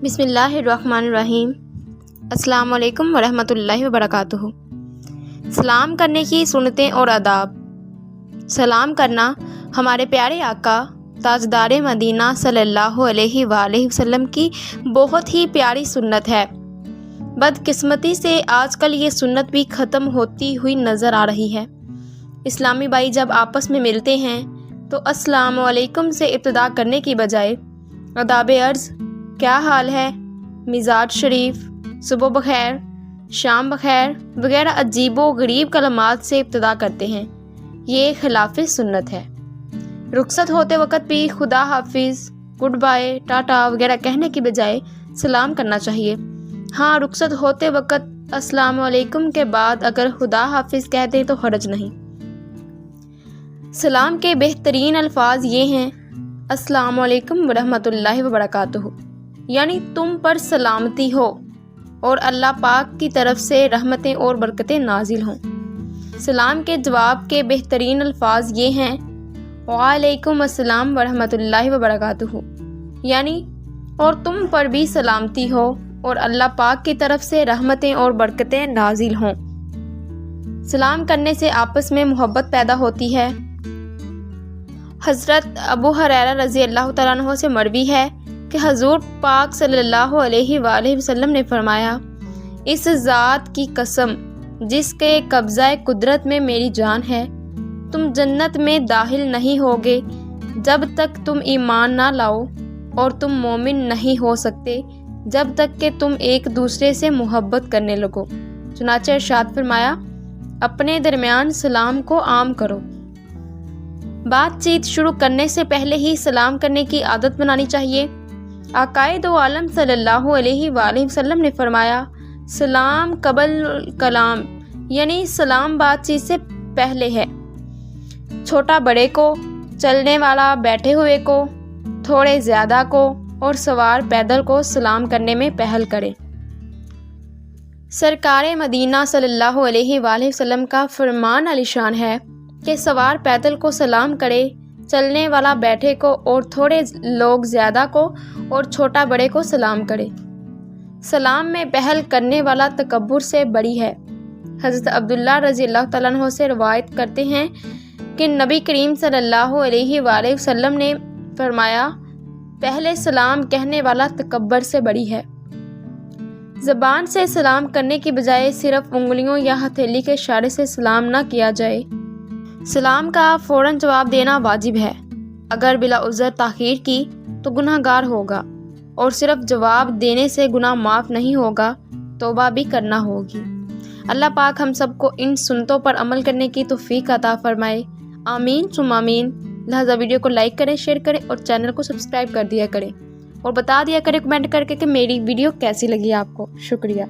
بسم اللہ الرحمن الرحیم۔ السلام علیکم ورحمۃ اللہ وبرکاتہ۔ سلام کرنے کی سنتیں اور آداب۔ سلام کرنا ہمارے پیارے آقا تاجدار مدینہ صلی اللہ علیہ وآلہ وسلم کی بہت ہی پیاری سنت ہے۔ بدقسمتی سے آج کل یہ سنت بھی ختم ہوتی ہوئی نظر آ رہی ہے۔ اسلامی بھائی جب آپس میں ملتے ہیں تو السلام علیکم سے ابتدا کرنے کی بجائے آداب عرض، کیا حال ہے، مزاج شریف، صبح بخیر، شام بخیر وغیرہ عجیب و غریب کلمات سے ابتدا کرتے ہیں۔ یہ خلاف سنت ہے۔ رخصت ہوتے وقت بھی خدا حافظ، گڈ بائے، ٹاٹا وغیرہ کہنے کی بجائے سلام کرنا چاہیے۔ ہاں، رخصت ہوتے وقت السلام علیکم کے بعد اگر خدا حافظ کہہ دیں تو حرج نہیں۔ سلام کے بہترین الفاظ یہ ہیں: السلام علیکم ورحمۃ اللہ وبرکاتہ، یعنی تم پر سلامتی ہو اور اللہ پاک کی طرف سے رحمتیں اور برکتیں نازل ہوں۔ سلام کے جواب کے بہترین الفاظ یہ ہیں: وعلیکم السلام ورحمۃ اللہ وبرکاتہ، یعنی اور تم پر بھی سلامتی ہو اور اللہ پاک کی طرف سے رحمتیں اور برکتیں نازل ہوں۔ سلام کرنے سے آپس میں محبت پیدا ہوتی ہے۔ حضرت ابو ہریرہ رضی اللہ تعالیٰ عنہ سے مروی ہے کہ حضور پاک صلی اللہ علیہ وآلہ وسلم نے فرمایا: اس ذات کی قسم جس کے قبضہ قدرت میں میری جان ہے، تم جنت میں داخل نہیں ہوگے جب تک تم ایمان نہ لاؤ، اور تم مومن نہیں ہو سکتے جب تک کہ تم ایک دوسرے سے محبت کرنے لگو۔ چنانچہ ارشاد فرمایا: اپنے درمیان سلام کو عام کرو۔ بات چیت شروع کرنے سے پہلے ہی سلام کرنے کی عادت بنانی چاہیے۔ آقائے دو عالم صلی اللہ علیہ وآلہ وسلم نے فرمایا: سلام قبل کلام، یعنی سلام بات چیت سے پہلے ہے۔ چھوٹا بڑے کو، چلنے والا بیٹھے ہوئے کو، تھوڑے زیادہ کو اور سوار پیدل کو سلام کرنے میں پہل کرے۔ سرکار مدینہ صلی اللہ علیہ وآلہ وسلم کا فرمان عالی شان ہے کہ سوار پیدل کو سلام کرے، چلنے والا بیٹھے کو اور تھوڑے لوگ زیادہ کو اور چھوٹا بڑے کو سلام کرے۔ سلام میں پہل کرنے والا تکبر سے بری ہے۔ حضرت عبداللہ رضی اللہ تعالیٰ عنہ سے روایت کرتے ہیں کہ نبی کریم صلی اللہ علیہ وآلہ وسلم نے فرمایا: پہلے سلام کہنے والا تکبر سے بری ہے۔ زبان سے سلام کرنے کی بجائے صرف انگلیوں یا ہتھیلی کے اشارے سے سلام نہ کیا جائے۔ سلام کا فوراً جواب دینا واجب ہے۔ اگر بلا عذر تاخیر کی تو گناہ گار ہوگا، اور صرف جواب دینے سے گناہ معاف نہیں ہوگا، توبہ بھی کرنا ہوگی۔ اللہ پاک ہم سب کو ان سنتوں پر عمل کرنے کی توفیق عطا فرمائے۔ آمین ثم آمین۔ لہذا ویڈیو کو لائک کریں، شیئر کریں اور چینل کو سبسکرائب کر دیا کریں، اور بتا دیا کریں کمنٹ کر کے کہ میری ویڈیو کیسی لگی آپ کو۔ شکریہ۔